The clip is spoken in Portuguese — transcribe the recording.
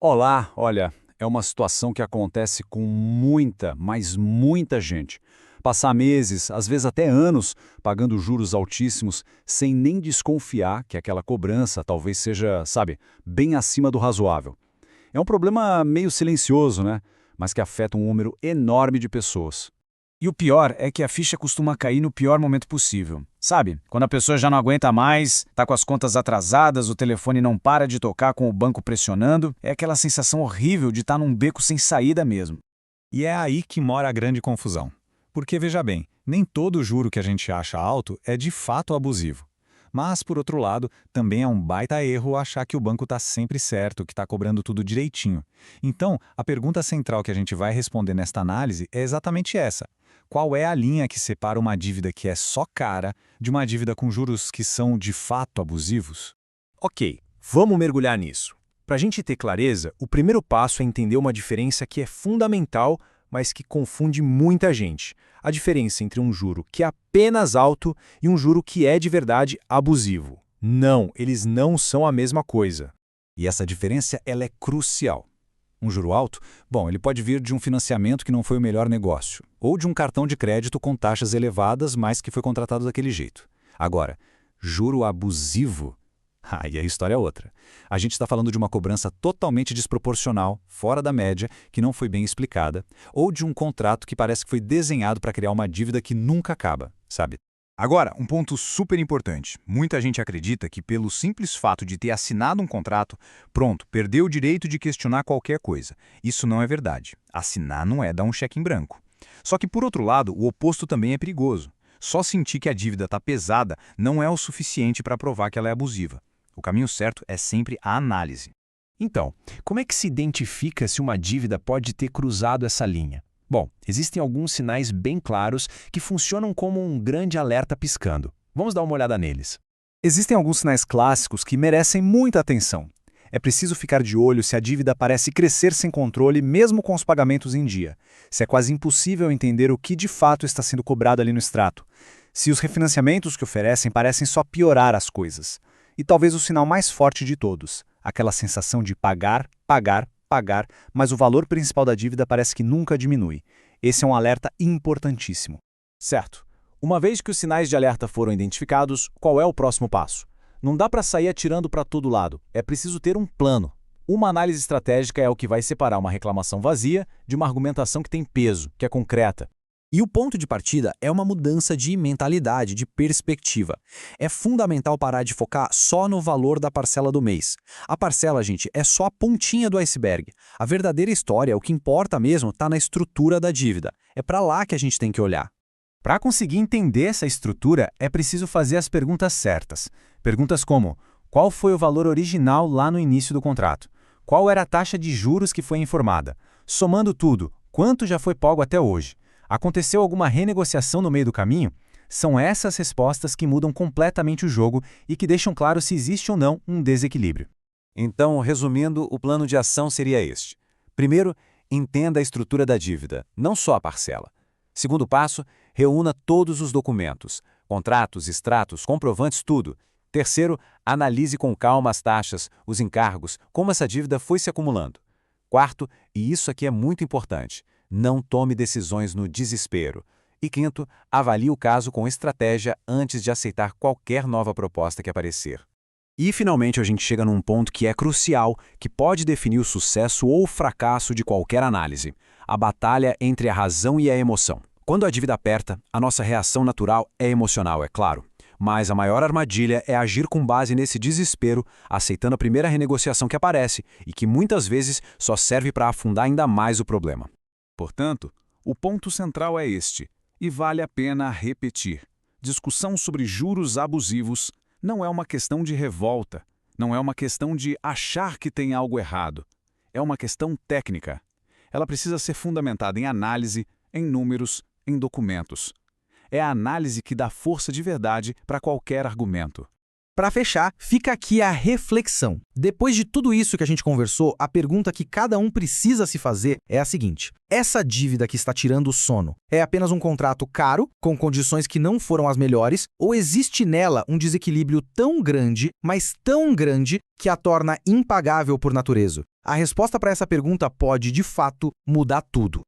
Olá, olha, é uma situação que acontece com muita, mas muita gente. Passar meses, às vezes até anos, pagando juros altíssimos sem nem desconfiar que aquela cobrança talvez seja, sabe, bem acima do razoável. É um problema meio silencioso, né? Mas que afeta um número enorme de pessoas. E o pior é que a ficha costuma cair no pior momento possível. Sabe? Quando a pessoa já não aguenta mais, tá com as contas atrasadas, o telefone não para de tocar com o banco pressionando, é aquela sensação horrível de estar num beco sem saída mesmo. E é aí que mora a grande confusão. Porque, veja bem, nem todo juro que a gente acha alto é de fato abusivo. Mas, por outro lado, também é um baita erro achar que o banco está sempre certo, que está cobrando tudo direitinho. Então, a pergunta central que a gente vai responder nesta análise é exatamente essa. Qual é a linha que separa uma dívida que é só cara de uma dívida com juros que são de fato abusivos? Ok, vamos mergulhar nisso. Para a gente ter clareza, o primeiro passo é entender uma diferença que é fundamental, mas que confunde muita gente. A diferença entre um juro que é apenas alto e um juro que é de verdade abusivo. Não, eles não são a mesma coisa. E essa diferença ela é crucial. Um juro alto? Bom, ele pode vir de um financiamento que não foi o melhor negócio, ou de um cartão de crédito com taxas elevadas, mas que foi contratado daquele jeito. Agora, juro abusivo? Aí a história é outra. A gente está falando de uma cobrança totalmente desproporcional, fora da média, que não foi bem explicada, ou de um contrato que parece que foi desenhado para criar uma dívida que nunca acaba, sabe? Agora, um ponto super importante. Muita gente acredita que pelo simples fato de ter assinado um contrato, pronto, perdeu o direito de questionar qualquer coisa. Isso não é verdade. Assinar não é dar um cheque em branco. Só que, por outro lado, o oposto também é perigoso. Só sentir que a dívida está pesada não é o suficiente para provar que ela é abusiva. O caminho certo é sempre a análise. Então, como é que se identifica se uma dívida pode ter cruzado essa linha? Bom, existem alguns sinais bem claros que funcionam como um grande alerta piscando. Vamos dar uma olhada neles. Existem alguns sinais clássicos que merecem muita atenção. É preciso ficar de olho se a dívida parece crescer sem controle, mesmo com os pagamentos em dia. Se é quase impossível entender o que de fato está sendo cobrado ali no extrato. Se os refinanciamentos que oferecem parecem só piorar as coisas. E talvez o sinal mais forte de todos, aquela sensação de pagar, pagar, pagar, mas o valor principal da dívida parece que nunca diminui. Esse é um alerta importantíssimo. Certo. Uma vez que os sinais de alerta foram identificados, qual é o próximo passo? Não dá para sair atirando para todo lado. É preciso ter um plano. Uma análise estratégica é o que vai separar uma reclamação vazia de uma argumentação que tem peso, que é concreta. E o ponto de partida é uma mudança de mentalidade, de perspectiva. É fundamental parar de focar só no valor da parcela do mês. A parcela, gente, é só a pontinha do iceberg. A verdadeira história, o que importa mesmo, está na estrutura da dívida. É para lá que a gente tem que olhar. Para conseguir entender essa estrutura, é preciso fazer as perguntas certas. Perguntas como: qual foi o valor original lá no início do contrato? Qual era a taxa de juros que foi informada? Somando tudo, quanto já foi pago até hoje? Aconteceu alguma renegociação no meio do caminho? São essas respostas que mudam completamente o jogo e que deixam claro se existe ou não um desequilíbrio. Então, resumindo, o plano de ação seria este. Primeiro, entenda a estrutura da dívida, não só a parcela. Segundo passo, reúna todos os documentos, contratos, extratos, comprovantes, tudo. Terceiro, analise com calma as taxas, os encargos, como essa dívida foi se acumulando. Quarto, e isso aqui é muito importante, não tome decisões no desespero. E quinto, avalie o caso com estratégia antes de aceitar qualquer nova proposta que aparecer. E, finalmente, a gente chega num ponto que é crucial, que pode definir o sucesso ou o fracasso de qualquer análise: a batalha entre a razão e a emoção. Quando a dívida aperta, a nossa reação natural é emocional, é claro. Mas a maior armadilha é agir com base nesse desespero, aceitando a primeira renegociação que aparece e que muitas vezes só serve para afundar ainda mais o problema. Portanto, o ponto central é este, e vale a pena repetir. Discussão sobre juros abusivos não é uma questão de revolta, não é uma questão de achar que tem algo errado. É uma questão técnica. Ela precisa ser fundamentada em análise, em números, em documentos. É a análise que dá força de verdade para qualquer argumento. Para fechar, fica aqui a reflexão. Depois de tudo isso que a gente conversou, a pergunta que cada um precisa se fazer é a seguinte: essa dívida que está tirando o sono é apenas um contrato caro, com condições que não foram as melhores, ou existe nela um desequilíbrio tão grande, mas tão grande, que a torna impagável por natureza? A resposta para essa pergunta pode, de fato, mudar tudo.